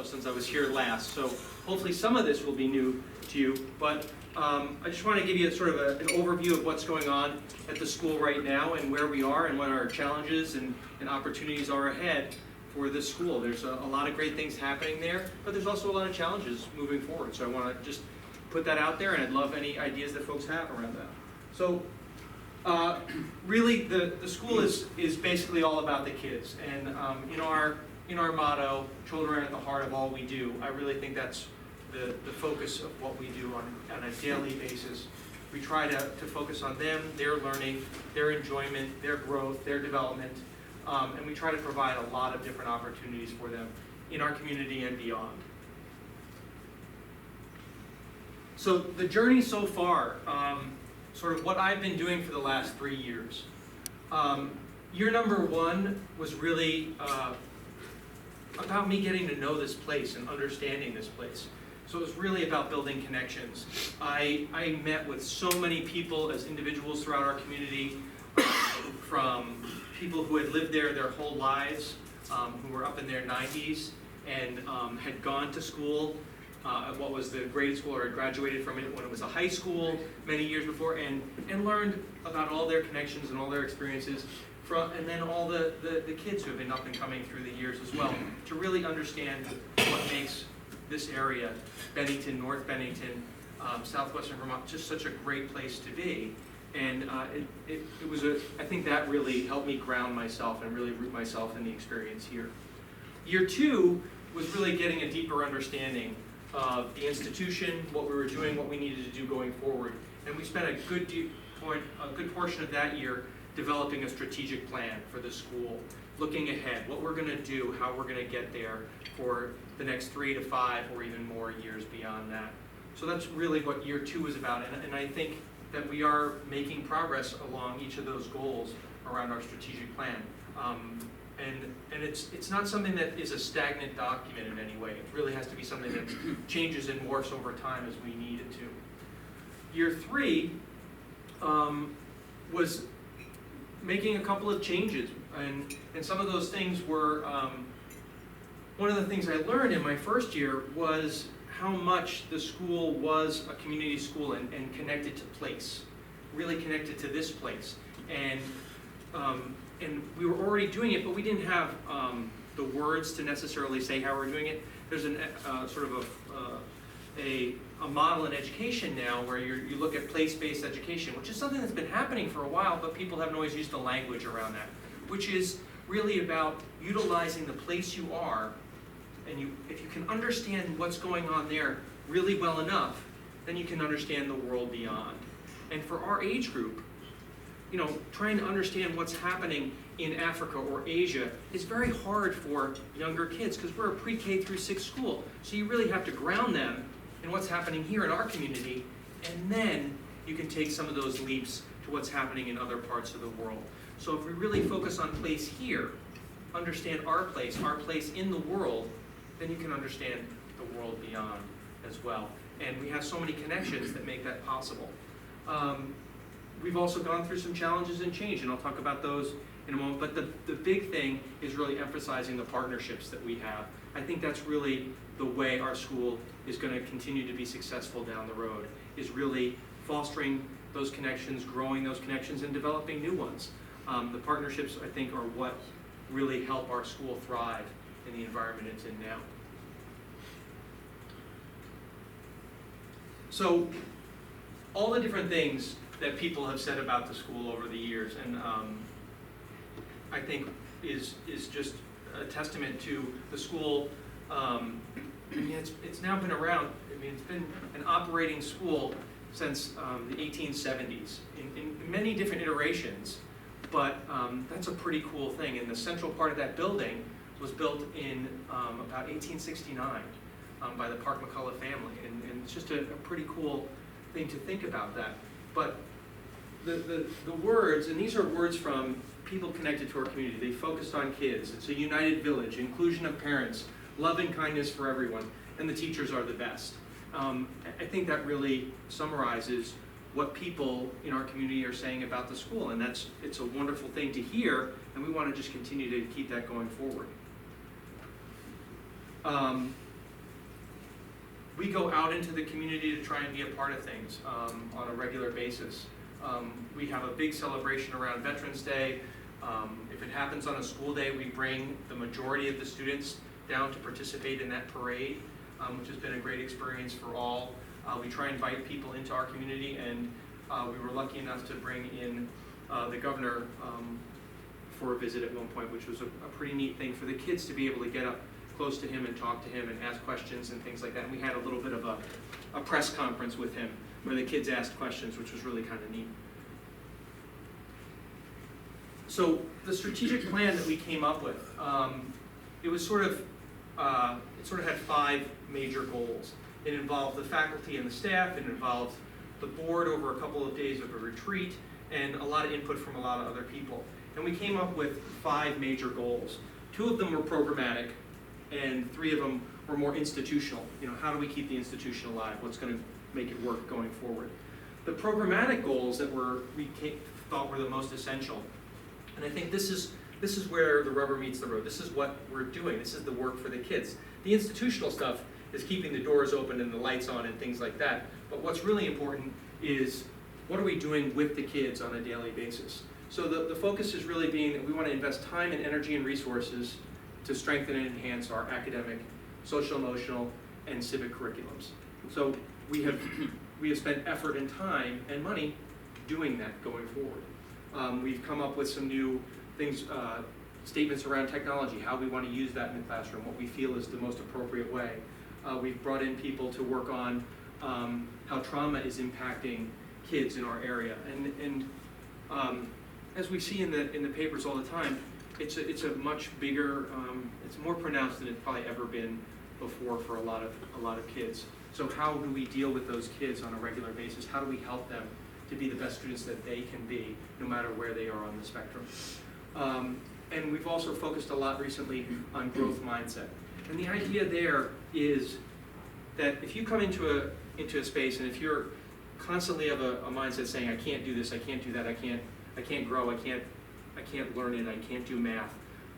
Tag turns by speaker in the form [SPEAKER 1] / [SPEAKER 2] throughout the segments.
[SPEAKER 1] since I was here last, so hopefully some of this will be new to you, but I just want to give you sort of an overview of what's going on at the school right now and where we are and what our challenges and opportunities are ahead for this school. There's a lot of great things happening there, but there's also a lot of challenges moving forward, so I want to just put that out there, and I'd love any ideas that folks have around that. So really the school is basically all about the kids, and in our motto, children are at the heart of all we do, I really think that's the focus of what we do on a daily basis. We try to focus on them, their learning, their enjoyment, their growth, their development, and we try to provide a lot of different opportunities for them in our community and beyond. So the journey so far, sort of what I've been doing for the last 3 years. Year number 1 was really about me getting to know this place and understanding this place. So it was really about building connections. I met with so many people as individuals throughout our community, from people who had lived there their whole lives, who were up in their 90s and had gone to school at what was the grade school, or had graduated from it when it was a high school many years before, and learned about all their connections and all their experiences, and then all the kids who have been up and coming through the years as well, to really understand what makes this area, Bennington, North Bennington, southwestern Vermont, just such a great place to be. And it was I think that really helped me ground myself and really root myself in the experience here. Year 2 was really getting a deeper understanding of the institution, what we were doing, what we needed to do going forward. And we spent a good portion of that year developing a strategic plan for the school, looking ahead, what we're going to do, how we're going to get there for the next 3 to 5 or even more years beyond that. So that's really what year 2 is about, and I think that we are making progress along each of those goals around our strategic plan. And it's not something that is a stagnant document in any way. It really has to be something that changes and morphs over time as we need it to. Year 3 was making a couple of changes, and some of those things were, one of the things I learned in my first year was how much the school was a community school and connected to place, really connected to this place. And we were already doing it, but we didn't have the words to necessarily say how we're doing it. There's sort of a model in education now where you look at place-based education, which is something that's been happening for a while, but people haven't always used the language around that, which is really about utilizing the place you are, and if you can understand what's going on there really well enough, then you can understand the world beyond. And for our age group, trying to understand what's happening in Africa or Asia is very hard for younger kids because we're a pre-K through 6 school. So you really have to ground them in what's happening here in our community, and then you can take some of those leaps to what's happening in other parts of the world. So if we really focus on place here, understand our place in the world, then you can understand the world beyond as well. And we have so many connections that make that possible. We've also gone through some challenges and change, and I'll talk about those in a moment, but the big thing is really emphasizing the partnerships that we have. I think that's really the way our school is going to continue to be successful down the road, is really fostering those connections, growing those connections, and developing new ones. The partnerships, I think, are what really help our school thrive in the environment it's in now. So, all the different things that people have said about the school over the years, and I think is just a testament to the school. It's now been around. It's been an operating school since the 1870s in many different iterations, but that's a pretty cool thing. And the central part of that building was built in about 1869 by the Park McCullough family, and it's just a pretty cool thing to think about that. But the words, and these are words from people connected to our community. They focused on kids. It's a united village, inclusion of parents, love and kindness for everyone, and the teachers are the best. I think that really summarizes what people in our community are saying about the school, and it's a wonderful thing to hear, and we want to just continue to keep that going forward. we go out into the community to try and be a part of things on a regular basis. We have a big celebration around Veterans Day. If it happens on a school day, we bring the majority of the students down to participate in that parade, which has been a great experience for all. We try and invite people into our community, and we were lucky enough to bring in the governor for a visit at one point, which was a pretty neat thing for the kids to be able to get up close to him and talk to him and ask questions and things like that. And we had a little bit of a press conference with him where the kids asked questions, which was really kind of neat. So the strategic plan that we came up with, it sort of had 5 major goals. It involved the faculty and the staff, it involved the board over a couple of days of a retreat, and a lot of input from a lot of other people. And we came up with 5 major goals. 2 of them were programmatic, and 3 of them were more institutional. You know, how do we keep the institution alive? What's going to make it work going forward? The programmatic goals that we thought were the most essential, and I think this is where the rubber meets the road. This is what we're doing. This is the work for the kids. The institutional stuff is keeping the doors open and the lights on and things like that. But what's really important is what are we doing with the kids on a daily basis? So the focus is really being that we want to invest time and energy and resources to strengthen and enhance our academic, social, emotional, and civic curriculums. So we have spent effort and time and money doing that going forward. We've come up with some new things, statements around technology, how we want to use that in the classroom, what we feel is the most appropriate way. We've brought in people to work on how trauma is impacting kids in our area, and as we see in the papers all the time, it's a much bigger, it's more pronounced than it's probably ever been before for a lot of kids. So how do we deal with those kids on a regular basis? How do we help them to be the best students that they can be, no matter where they are on the spectrum? And we've also focused a lot recently on growth mindset. And the idea there is that if you come into a space, and if you're constantly of a mindset saying, I can't do this, I can't do that, I can't grow, I can't learn it, I can't do math.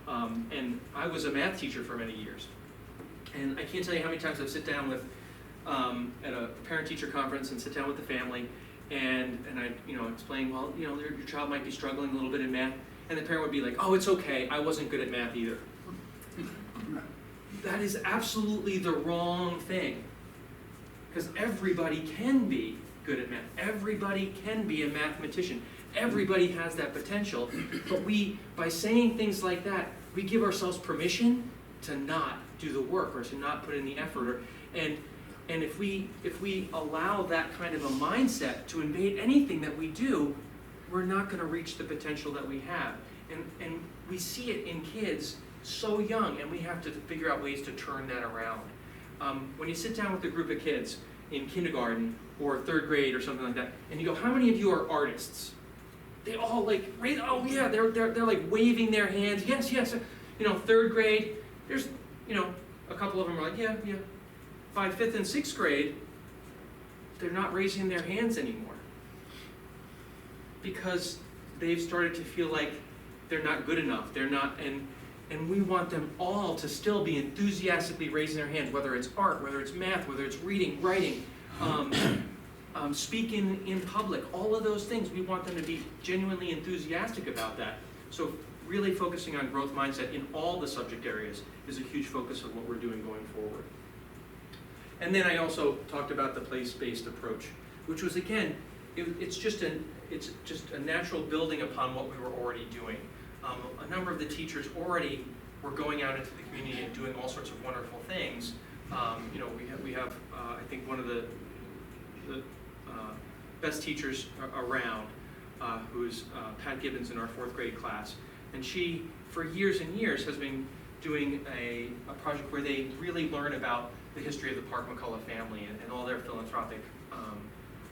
[SPEAKER 1] And I was a math teacher for many years. And I can't tell you how many times I've sit down with, at a parent-teacher conference and sit down with the family, and I explain, well, your child might be struggling a little bit in math, and the parent would be like, oh, it's okay, I wasn't good at math either. That is absolutely the wrong thing, because everybody can be good at math. Everybody can be a mathematician. Everybody has that potential, but by saying things like that, we give ourselves permission to not do the work or to not put in the effort. And if we allow that kind of a mindset to invade anything that we do, we're not going to reach the potential that we have. And we see it in kids so young, and we have to figure out ways to turn that around. When you sit down with a group of kids in kindergarten or 3rd grade or something like that, and you go, how many of you are artists? They all like, oh yeah, they're like waving their hands, yes. 3rd grade, there's, a couple of them are like, yeah. By 5th and 6th grade, they're not raising their hands anymore, because they've started to feel like they're not good enough. They're not, and we want them all to still be enthusiastically raising their hands, whether it's art, whether it's math, whether it's reading, writing, speaking in public, all of those things. We want them to be genuinely enthusiastic about that. So really focusing on growth mindset in all the subject areas is a huge focus of what we're doing going forward. And then I also talked about the place-based approach, which was, again, it's just a natural building upon what we were already doing. A number of the teachers already were going out into the community and doing all sorts of wonderful things. We have I think one of the best teachers around, who's Pat Gibbons in our 4th grade class, and she, for years and years, has been doing a project where they really learn about the history of the Park McCullough family and all their philanthropic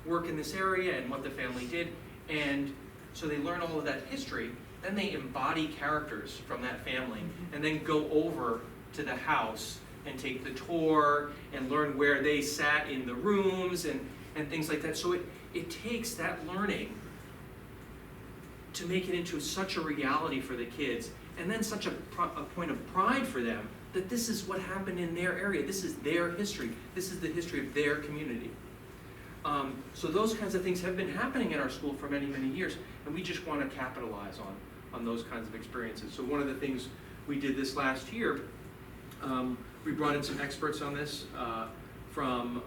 [SPEAKER 1] work in this area and what the family did. And so they learn all of that history, then they embody characters from that family, and then go over to the house and take the tour and learn where they sat in the rooms and things like that. So it takes that learning to make it into such a reality for the kids, and then such a point of pride for them that this is what happened in their area. This is their history. This is the history of their community. So those kinds of things have been happening in our school for many, many years, and we just want to capitalize on those kinds of experiences. So one of the things we did this last year, we brought in some experts on this from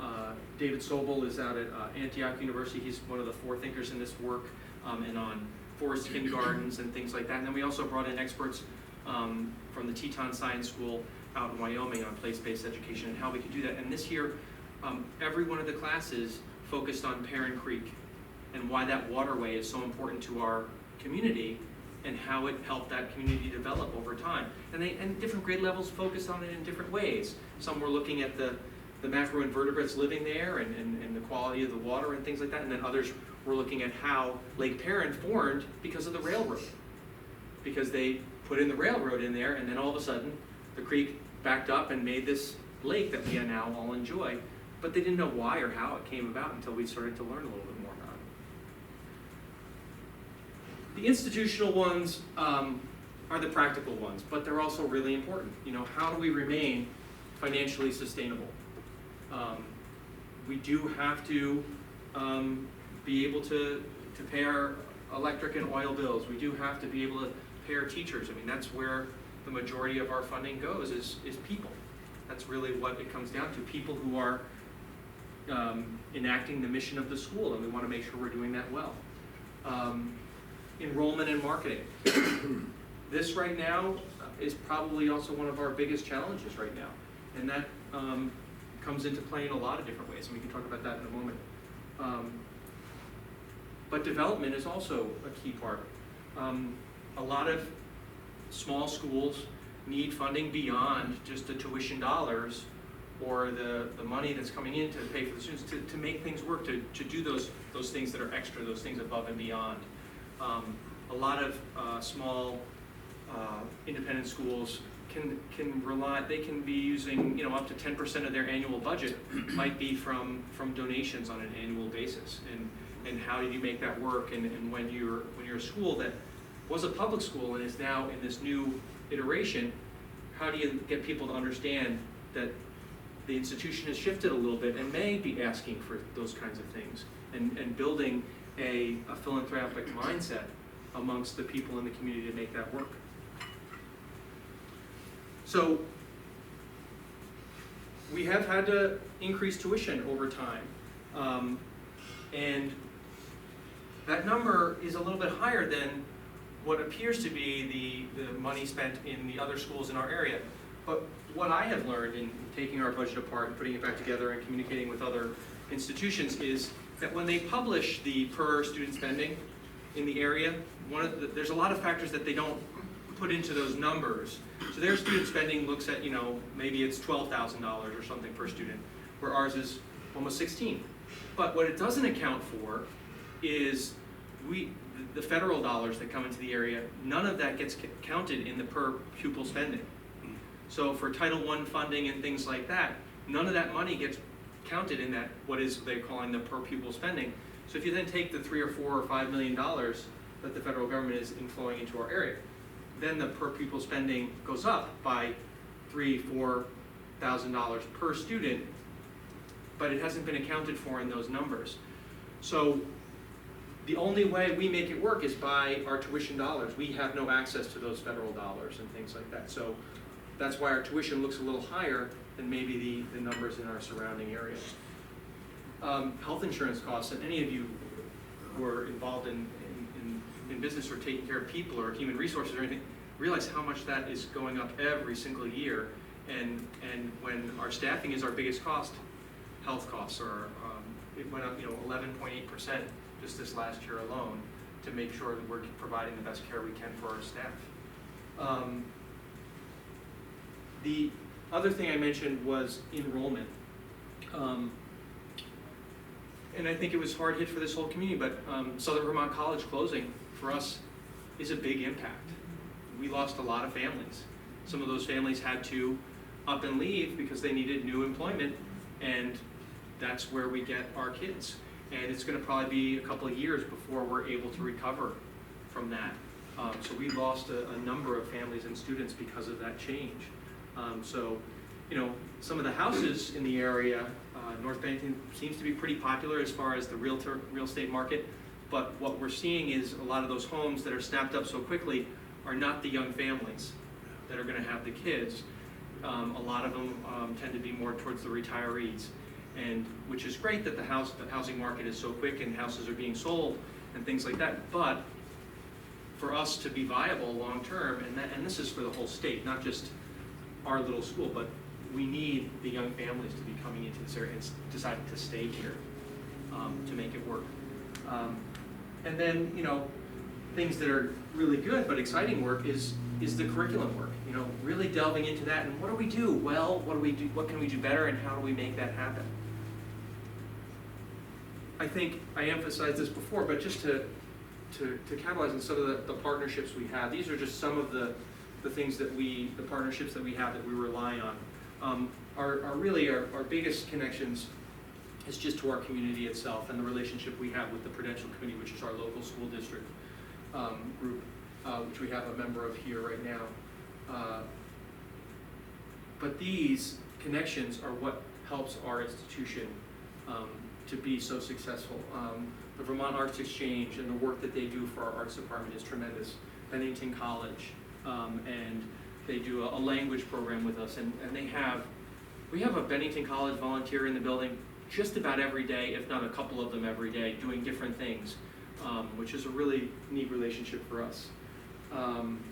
[SPEAKER 1] David Sobel is out at Antioch University. He's one of the forethinkers in this work, and on forest kindergartens and things like that. And then we also brought in experts from the Teton Science School out in Wyoming on place-based education and how we could do that. And this year, every one of the classes focused on Perrin Creek and why that waterway is so important to our community and how it helped that community develop over time. And different grade levels focused on it in different ways. Some were looking at the macroinvertebrates living there and the quality of the water and things like that, and then others were looking at how Lake Perrin formed because of the railroad. Because they put in the railroad in there, and then all of a sudden, the creek backed up and made this lake that we now all enjoy, but they didn't know why or how it came about until we started to learn a little bit more about it. The institutional ones are the practical ones, but they're also really important. You know, how do we remain financially sustainable? We do have to be able to pay our electric and oil bills. We do have to be able to pay our teachers. I mean, that's where the majority of our funding goes, is people. That's really what it comes down to, people who are enacting the mission of the school, and we want to make sure we're doing that well. Enrollment and marketing. This right now is probably also one of our biggest challenges right now, and that comes into play in a lot of different ways, and we can talk about that in a moment. But development is also a key part. A lot of small schools need funding beyond just the tuition dollars or the money that's coming in to pay for the students to make things work, to do those things that are extra, those things above and beyond. A lot of small independent schools can rely, they can be using, you know, up to 10% of their annual budget might be from donations on an annual basis. And how do you make that work? And when you're a school that was a public school and is now in this new iteration, how do you get people to understand that the institution has shifted a little bit and may be asking for those kinds of things, and building a philanthropic mindset amongst the people in the community to make that work. So we have had to increase tuition over time, and that number is a little bit higher than what appears to be the money spent in the other schools in our area. But what I have learned in taking our budget apart and putting it back together and communicating with other institutions is that when they publish the per student spending in the area, there's a lot of factors that they don't put into those numbers. So their student spending looks at, you know, maybe it's $12,000 or something per student, where ours is almost 16. But what it doesn't account for is the federal dollars that come into the area, none of that gets counted in the per pupil spending. So for Title I funding and things like that, none of that money gets counted in that, what is they're calling the per pupil spending. So if you then take the $3 or $4 or $5 million that the federal government is inflowing into our area, then the per pupil spending goes up by $3,000-$4,000 per student, but it hasn't been accounted for in those numbers. So the only way we make it work is by our tuition dollars. We have no access to those federal dollars and things like that. So that's why our tuition looks a little higher than maybe the numbers in our surrounding areas. Health insurance costs, and any of you who are involved in business or taking care of people or human resources or anything, realize how much that is going up every single year. And when our staffing is our biggest cost, health costs are, it went up, 11.8% just this last year alone, to make sure that we're providing the best care we can for our staff. The other thing I mentioned was enrollment. And I think it was hard hit for this whole community, but Southern Vermont College closing for us is a big impact. We lost a lot of families. Some of those families had to up and leave because they needed new employment, and that's where we get our kids. And it's going to probably be a couple of years before we're able to recover from that. So we lost a number of families and students because of that change. So, you know, some of the houses in the area, North Bennington seems to be pretty popular as far as the real estate market, but what we're seeing is a lot of those homes that are snapped up so quickly are not the young families that are gonna have the kids. A lot of them tend to be more towards the retirees, and which is great that the housing market is so quick and houses are being sold and things like that, but for us to be viable long-term, and this is for the whole state, not just our little school, but we need the young families to be coming into this area and deciding to stay here to make it work. And then, you know, things that are really good but exciting work is the curriculum work. You know, really delving into that and what do we do well, what do we do, what can we do better, and how do we make that happen? I think I emphasized this before, but just to capitalize on some of the partnerships we have, these are just some of the things that the partnerships that we have that we rely on. Our biggest connections is just to our community itself and the relationship we have with the Prudential Committee, which is our local school district group, which we have a member of here right now. But these connections are what helps our institution to be so successful. The Vermont Arts Exchange and the work that they do for our arts department is tremendous. Bennington College, and they do a language program with us, and we have a Bennington College volunteer in the building just about every day, if not a couple of them every day, doing different things, which is a really neat relationship for us. And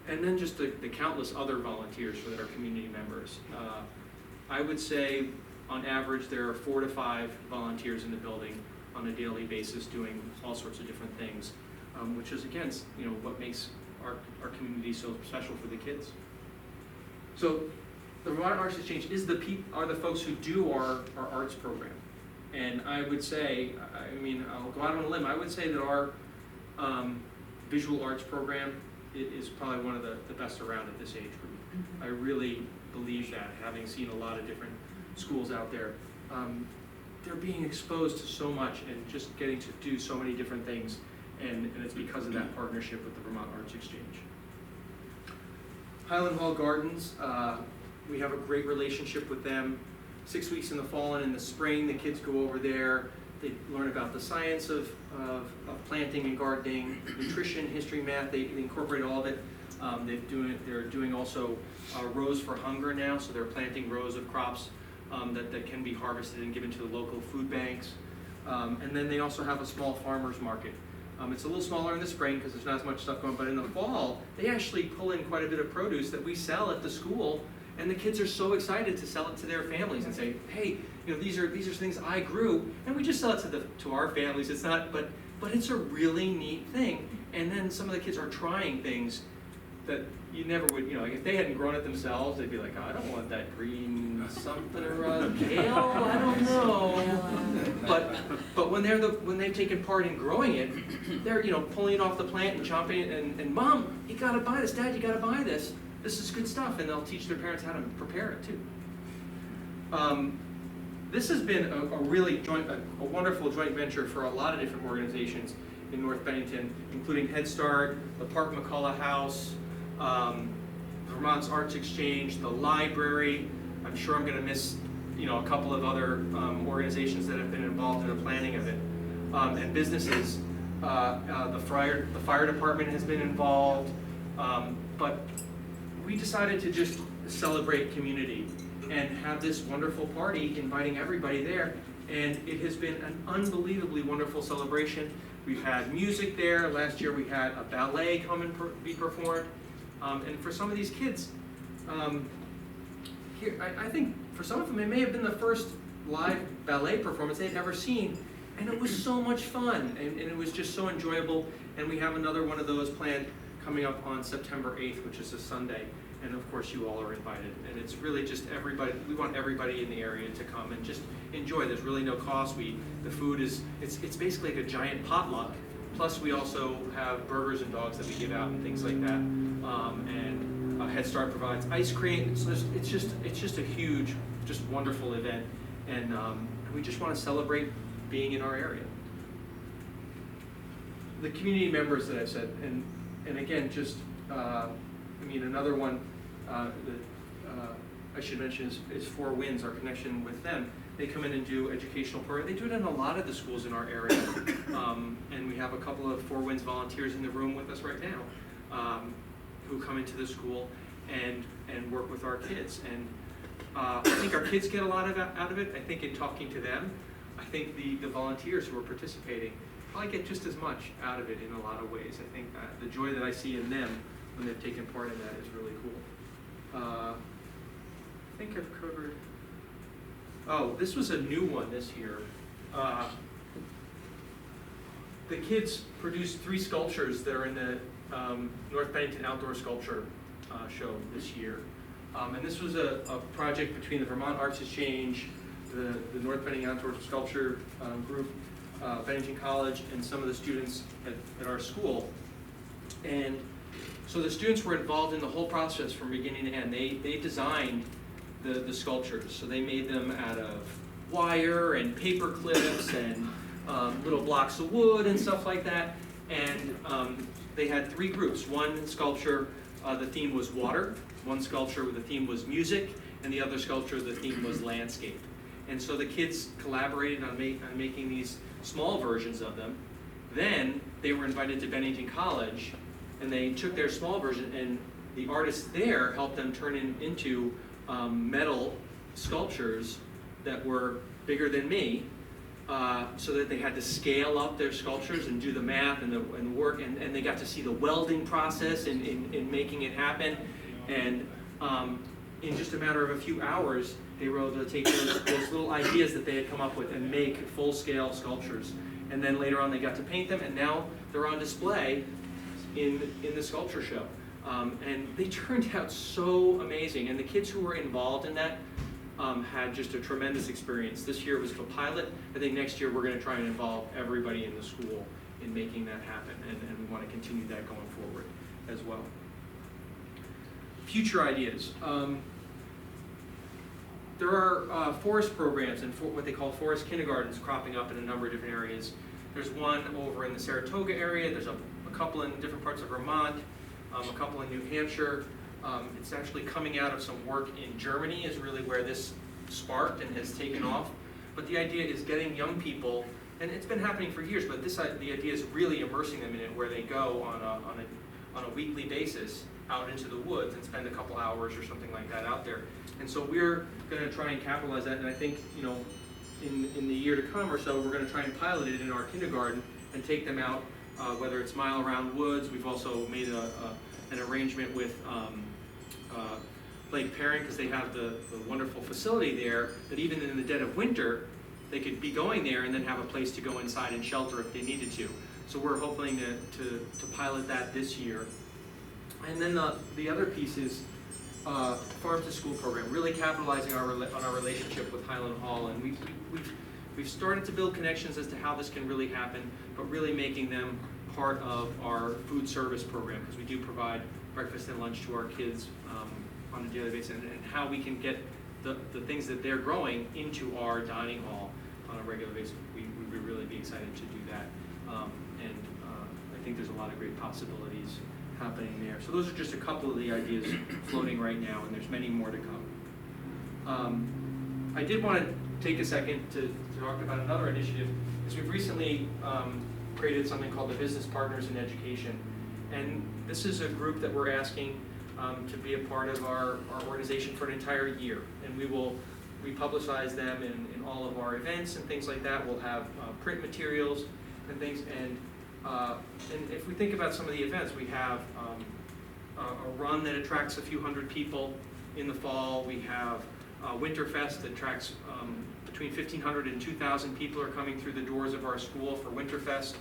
[SPEAKER 1] then just the countless other volunteers that are community members. I would say on average there are 4 to 5 volunteers in the building on a daily basis doing all sorts of different things, which is again, you know, what makes our community so special for the kids. So the Vermont Arts Exchange are the folks who do our arts program. And I would say, I mean, I'll go out on a limb, I would say that our visual arts program is probably one of the best around at this age group. I really believe that, having seen a lot of different schools out there. They're being exposed to so much and just getting to do so many different things, and it's because of that partnership with the Vermont Arts Exchange. Highland Hall Gardens, we have a great relationship with them. 6 weeks in the fall and in the spring, the kids go over there. They learn about the science of planting and gardening, nutrition, history, math. They incorporate all of it. They're doing also rows for hunger now, so they're planting rows of crops that can be harvested and given to the local food banks. And then they also have a small farmers market. It's a little smaller in the spring because there's not as much stuff going on, but in the fall, they actually pull in quite a bit of produce that we sell at the school, and the kids are so excited to sell it to their families and say, hey, you know, these are things I grew, and we just sell it to our families. It's not, but it's a really neat thing. And then some of the kids are trying things that you never would, you know, like if they hadn't grown it themselves, they'd be like, oh, I don't want that green something or other, kale, I don't know. But when they've taken part in growing it, they're, you know, pulling it off the plant and chomping it, and Mom, you gotta buy this, Dad, you gotta buy this. This is good stuff, and they'll teach their parents how to prepare it too. This has been a wonderful joint venture for a lot of different organizations in North Bennington, including Head Start, the Park McCullough House, Vermont's Arts Exchange, the library. I'm sure I'm going to miss, you know, a couple of other organizations that have been involved in the planning of it, and businesses. The fire department has been involved, but we decided to just celebrate community and have this wonderful party, inviting everybody there, and it has been an unbelievably wonderful celebration. We've had music there. Last year we had a ballet come and be performed. And for some of these kids, I think for some of them it may have been the first live ballet performance they'd ever seen, and it was so much fun, and it was just so enjoyable. And we have another one of those planned coming up on September 8th, which is a Sunday, and of course you all are invited. And it's really just everybody, we want everybody in the area to come and just enjoy. There's really no cost. The food is, it's basically like a giant potluck. Plus we also have burgers and dogs that we give out and things like that. And Head Start provides ice cream. So it's just a huge, just wonderful event. And we just want to celebrate being in our area. The community members that I've said, and again, just, I mean, another one I should mention is Four Winds, our connection with them. They come in and do educational programs. They do it in a lot of the schools in our area. And we have a couple of Four Winds volunteers in the room with us right now who come into the school and work with our kids. And I think our kids get a lot out of it. I think in talking to them, I think the volunteers who are participating probably get just as much out of it in a lot of ways. I think the joy that I see in them when they've taken part in that is really cool. I think I've covered. Oh, this was a new one this year. The kids produced 3 sculptures that are in the North Bennington Outdoor Sculpture Show this year. And this was a project between the Vermont Arts Exchange, the North Bennington Outdoor Sculpture group, Bennington College, and some of the students at our school. And so the students were involved in the whole process from beginning to end. They designed the sculptures. So they made them out of wire and paper clips and little blocks of wood and stuff like that. And they had 3 groups. One sculpture, the theme was water. One sculpture, the theme was music. And the other sculpture, the theme was landscape. And so the kids collaborated on making these small versions of them. Then they were invited to Bennington College, and they took their small version, and the artists there helped them turn it into metal sculptures that were bigger than me, so that they had to scale up their sculptures and do the math and the work, and they got to see the welding process in making it happen. And in just a matter of a few hours, they were able to take those little ideas that they had come up with and make full-scale sculptures. And then later on they got to paint them, and now they're on display in the sculpture show. And they turned out so amazing. And the kids who were involved in that had just a tremendous experience. This year was a pilot. I think next year we're going to try and involve everybody in the school in making that happen. And we want to continue that going forward as well. Future ideas. There are forest programs and what they call forest kindergartens cropping up in a number of different areas. There's one over in the Saratoga area. There's a couple in different parts of Vermont, a couple in New Hampshire. It's actually coming out of some work in Germany is really where this sparked and has taken off. But the idea is getting young people, and it's been happening for years, but the idea is really immersing them in it, where they go on a weekly basis out into the woods and spend a couple hours or something like that out there. And so we're going to try and capitalize that, and I think, in the year to come or so, we're going to try and pilot it in our kindergarten and take them out, whether it's Mile Around Woods. We've also made an arrangement with Lake Perrin, because they have the wonderful facility there that even in the dead of winter, they could be going there and then have a place to go inside and shelter if they needed to. So we're hoping to pilot that this year. And then the other piece is farm to school program, really capitalizing on our relationship with Highland Hall, and we've started to build connections as to how this can really happen, but really making them part of our food service program, because we do provide breakfast and lunch to our kids on a daily basis, and how we can get the things that they're growing into our dining hall on a regular basis. We would really be excited to do that, and I think there's a lot of great possibilities happening there. So those are just a couple of the ideas floating right now, and there's many more to come. I did want to take a second to talk about another initiative, because we've recently created something called the Business Partners in Education. And this is a group that we're asking to be a part of our organization for an entire year. And we publicize them in all of our events and things like that. We'll have print materials and things. And if we think about some of the events, we have a run that attracts a few hundred people in the fall. We have Winterfest that attracts between 1,500 and 2,000 people are coming through the doors of our school for Winterfest.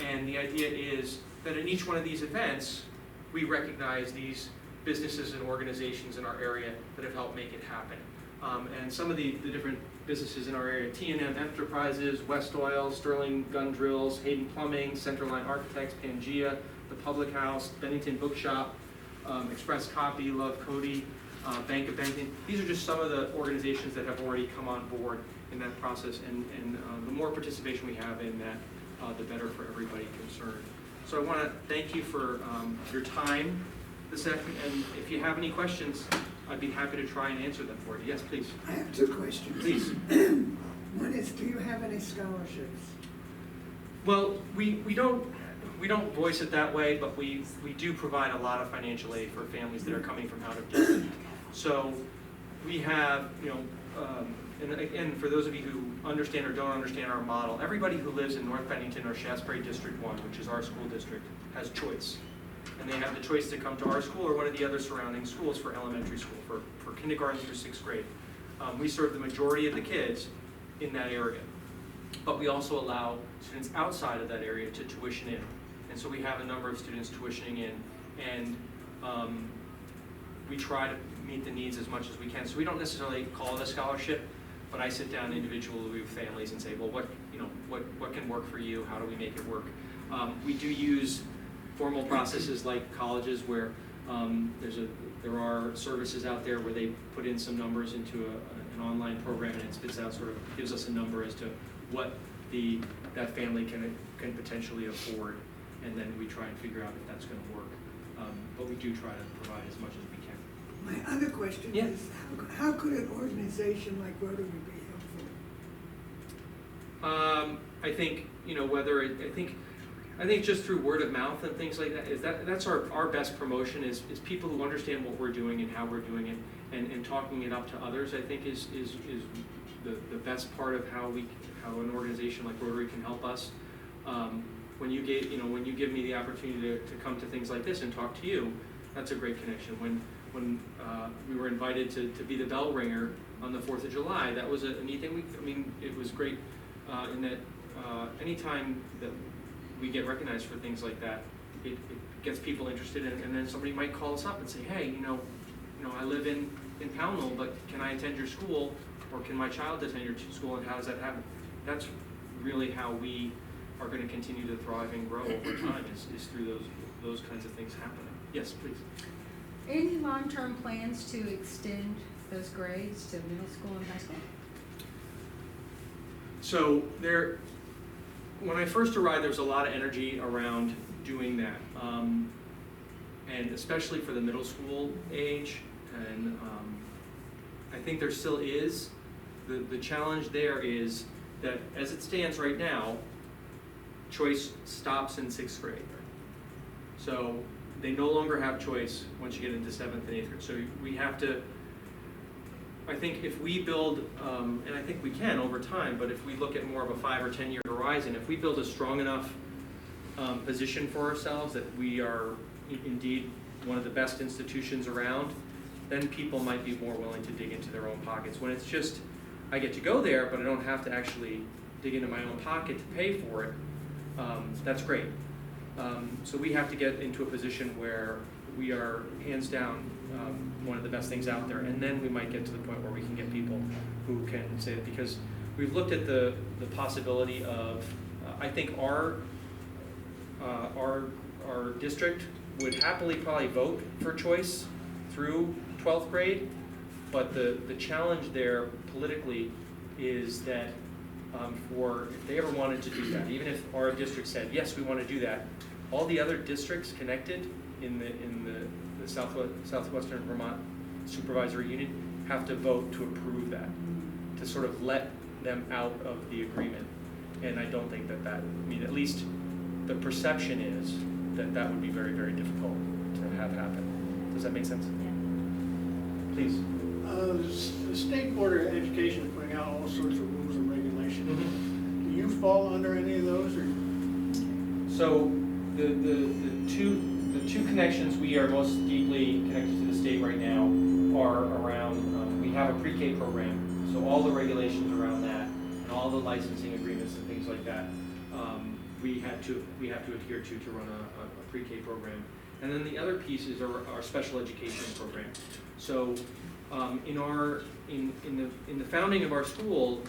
[SPEAKER 1] And the idea is that in each one of these events, we recognize these businesses and organizations in our area that have helped make it happen. And some of the different businesses in our area: T&M Enterprises, West Oil, Sterling Gun Drills, Hayden Plumbing, Centerline Architects, Pangea, The Public House, Bennington Bookshop, Express Copy, Love Cody, Bank of Bennington. These are just some of the organizations that have already come on board in that process, and the more participation we have in that, the better for everybody concerned. So I want to thank you for your time and if you have any questions, I'd be happy to try and answer them for you. Yes, please.
[SPEAKER 2] I have two questions.
[SPEAKER 1] Please.
[SPEAKER 2] One is, do you have any scholarships?
[SPEAKER 1] Well, we don't voice it that way, but we do provide a lot of financial aid for families that are coming from out of district. So we have, and again, for those of you who understand or don't understand our model, everybody who lives in North Bennington or Shaftesbury District 1, which is our school district, has choice. And they have the choice to come to our school or one of the other surrounding schools for elementary school, for kindergarten through 6th grade. We serve the majority of the kids in that area. But we also allow students outside of that area to tuition in. And so we have a number of students tuitioning in, and we try to meet the needs as much as we can. So we don't necessarily call it a scholarship, but I sit down individually with families and say, well, what can work for you? How do we make it work? We do use formal processes like colleges where there are services out there where they put in some numbers into an online program, and it spits out sort of, gives us a number as to what that family can potentially afford, and then we try and figure out if that's going to work. But we do try to provide as much as we can.
[SPEAKER 2] My other question is, how could an organization like Rotary be helpful?
[SPEAKER 1] I think, I think just through word of mouth and things like that, that's our best promotion is people who understand what we're doing and how we're doing it, and talking it up to others, I think is the best part of how an organization like Rotary can help us. When you give me the opportunity to come to things like this and talk to you, that's a great connection. When we were invited to be the bell ringer on the 4th of July, that was a neat thing. It was great in that anytime that we get recognized for things like that, it gets people interested in it, and then somebody might call us up and say, hey, I live in Pownell, but can I attend your school, or can my child attend your school, and how does that happen? That's really how we are going to continue to thrive and grow over time, is through those kinds of things happening. Yes, please.
[SPEAKER 3] Any long-term plans to extend those grades to middle school and high school?
[SPEAKER 1] So when I first arrived, there was a lot of energy around doing that, and especially for the middle school age, and I think there still is. The challenge there is that as it stands right now, choice stops in 6th grade. So they no longer have choice once you get into 7th and 8th grade. So we have to, I think if we build, and I think we can over time, but if we look at more of a 5 or 10 year horizon, if we build a strong enough position for ourselves that we are indeed one of the best institutions around, then people might be more willing to dig into their own pockets. When it's just, I get to go there, but I don't have to actually dig into my own pocket to pay for it, that's great. So we have to get into a position where we are hands down one of the best things out there, and then we might get to the point where we can get people who can say it, because we've looked at the possibility of, I think our district would happily probably vote for choice through 12th grade, but the challenge there politically is that if they ever wanted to do that, even if our district said, yes, we want to do that, all the other districts connected in the Southwestern Vermont Supervisory Union have to vote to approve that, to sort of let them out of the agreement. And I don't think that at least the perception is that would be very, very difficult to have happen. Does that make sense?
[SPEAKER 3] Yeah.
[SPEAKER 1] Please.
[SPEAKER 4] The State Board of Education is putting out all sorts of rules and regulations.
[SPEAKER 1] Mm-hmm.
[SPEAKER 4] Do you fall under any of those? Or?
[SPEAKER 1] So the two connections we are most deeply connected to the state right now are around, we have a pre-K program, so all the regulations around that and all the licensing agreements and things like that, we have to adhere to run a pre-K program. And then the other piece is our special education program. So in the founding of our school,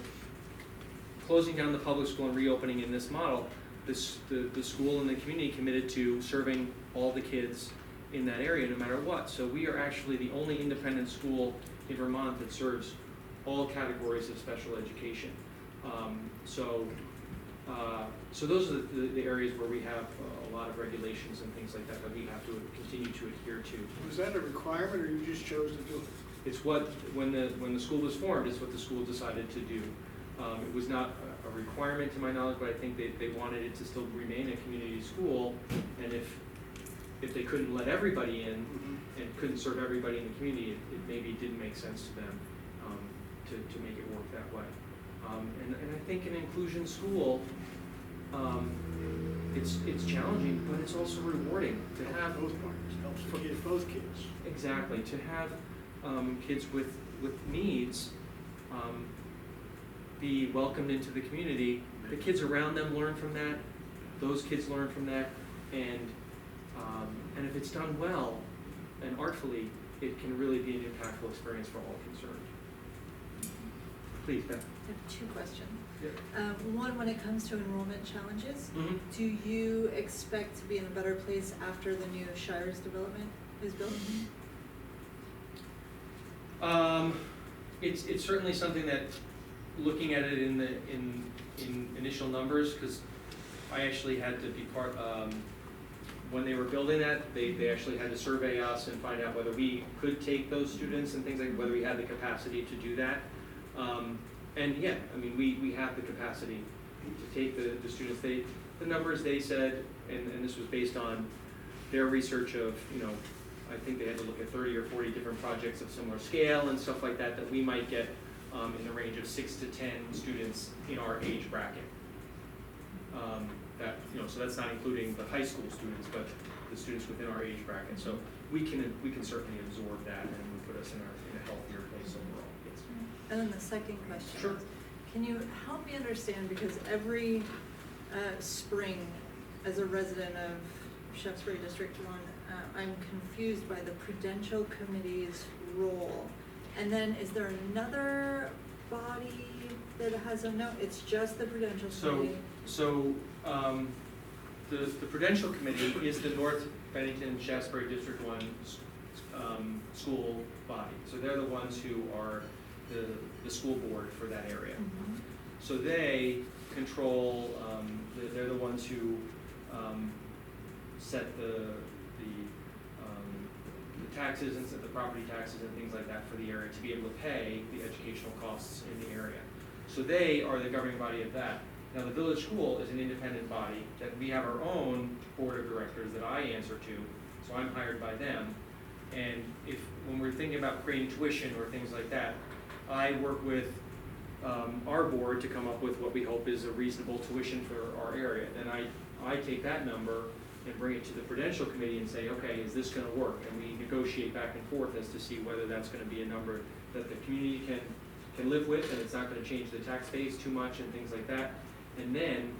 [SPEAKER 1] closing down the public school and reopening in this model, the school and the community committed to serving all the kids in that area no matter what. So we are actually the only independent school in Vermont that serves all categories of special education. So So those are the areas where we have a lot of regulations and things like that that we have to continue to adhere to.
[SPEAKER 4] Was that a requirement, or you just chose to do it?
[SPEAKER 1] It's what, when the school was formed, it's what the school decided to do. It was not a requirement to my knowledge, but I think they wanted it to still remain a community school, and if they couldn't let everybody in and couldn't serve everybody in the community, it maybe didn't make sense to them to make it work that way. And I think an inclusion school, it's challenging, but it's also rewarding to have
[SPEAKER 4] Both partners, helps for kids, both kids.
[SPEAKER 1] exactly to have kids with needs be welcomed into the community. The kids around them learn from that. Those kids learn from that, and if it's done well and artfully, it can really be an impactful experience for all concerned. Please, Beth.
[SPEAKER 5] I have two questions.
[SPEAKER 1] Yeah.
[SPEAKER 5] One, when it comes to enrollment challenges,
[SPEAKER 1] Mhm.
[SPEAKER 5] do you expect to be in a better place after the new Shires development is built?
[SPEAKER 1] It's certainly something that, looking at it in initial numbers, because I actually had to be part, when they were building that, they actually had to survey us and find out whether we could take those students and things like, whether we had the capacity to do that. And yeah, I mean, we have the capacity to take the students. The numbers they said, and this was based on their research of, I think they had to look at 30 or 40 different projects of similar scale and stuff like that, that we might get in the range of 6 to 10 students in our age bracket. So that's not including the high school students, but the students within our age bracket. So we can certainly absorb that, and it would put us in a healthier place overall. Yes.
[SPEAKER 5] And then the second question
[SPEAKER 1] Sure.
[SPEAKER 5] is, can you help me understand, because every spring, as a resident of Shaftesbury District 1, I'm confused by the Prudential Committee's role. And then, is there another body that has a note? It's just the Prudential Committee?
[SPEAKER 1] The Prudential Committee is the North Bennington Shaftesbury District 1 school body. So they're the ones who are the school board for that area.
[SPEAKER 5] Mhm.
[SPEAKER 1] So they control, they're the ones who set the taxes and set the property taxes and things like that for the area to be able to pay the educational costs in the area. So they are the governing body of that. Now, the village school is an independent body that we have our own board of directors that I answer to, so I'm hired by them. And when we're thinking about creating tuition or things like that, I work with our board to come up with what we hope is a reasonable tuition for our area. Then I take that number and bring it to the Prudential Committee and say, okay, is this gonna work? And we negotiate back and forth as to see whether that's gonna be a number that the community can live with, and it's not gonna change the tax base too much and things like that. And then,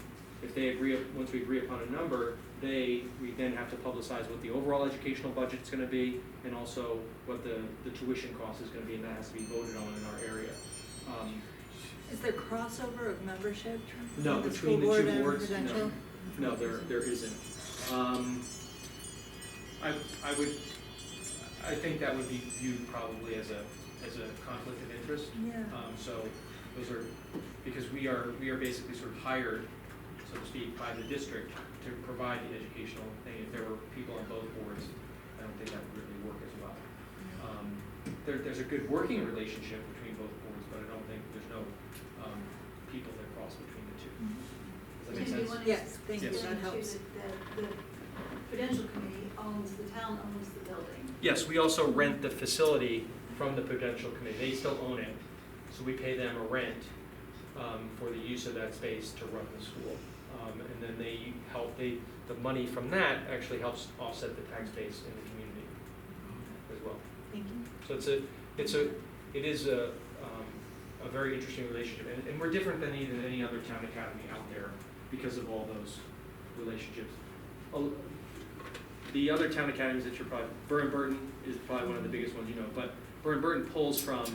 [SPEAKER 1] if they agree, once we agree upon a number, we then have to publicize what the overall educational budget's gonna be, and also what the tuition cost is gonna be, and that has to be voted on in our area.
[SPEAKER 5] Is there crossover of membership?
[SPEAKER 1] No,
[SPEAKER 5] with
[SPEAKER 1] between the
[SPEAKER 5] school board
[SPEAKER 1] two
[SPEAKER 5] and
[SPEAKER 1] boards,
[SPEAKER 5] Prudential?
[SPEAKER 1] no, there isn't. I think that would be viewed probably as a conflict of interest.
[SPEAKER 5] Yeah.
[SPEAKER 1] So those are, because we are basically sort of hired, so to speak, by the district to provide the educational thing. If there were people on both boards, I don't think that would really work as well. There's a good working relationship between both boards, but I don't think there's no people that cross between the two. Does that make
[SPEAKER 5] Maybe
[SPEAKER 1] sense?
[SPEAKER 5] one- Yes, thank you,
[SPEAKER 1] Yes.
[SPEAKER 5] that helps.
[SPEAKER 6] The Prudential Committee owns, the town owns the building.
[SPEAKER 1] Yes, we also rent the facility from the Prudential Committee. They still own it, so we pay them a rent for the use of that space to run the school. And then the money from that actually helps offset the tax base in the community as well.
[SPEAKER 5] Thank you.
[SPEAKER 1] So it is a very interesting relationship, and we're different than even any other town academy out there because of all those relationships. The other town academies that you're probably, Burton is probably one of the biggest ones, but Burton pulls from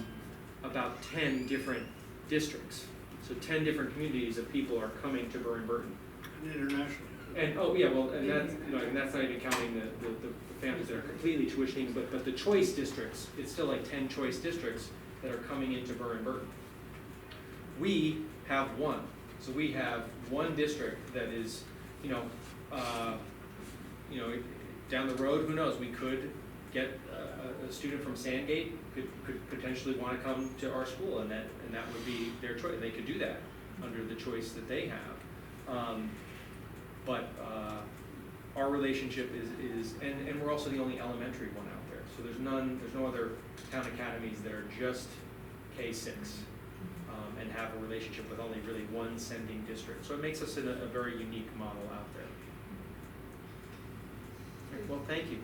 [SPEAKER 1] about 10 different districts. So 10 different communities of people are coming to Burton.
[SPEAKER 4] And internationally.
[SPEAKER 1] And, and that's not even counting the families that are completely tuitioning, but the choice districts, it's still like 10 choice districts that are coming into Burton. We have one. So we have one district that is, down the road, who knows, we could get a student from Sandgate could potentially want to come to our school, and that would be their choice. They could do that under the choice that they have. But our relationship is and we're also the only elementary one out there. So there's no other town academies that are just K-6 and have a relationship with only really one sending district. So it makes us in a very unique model out there. Well, thank you.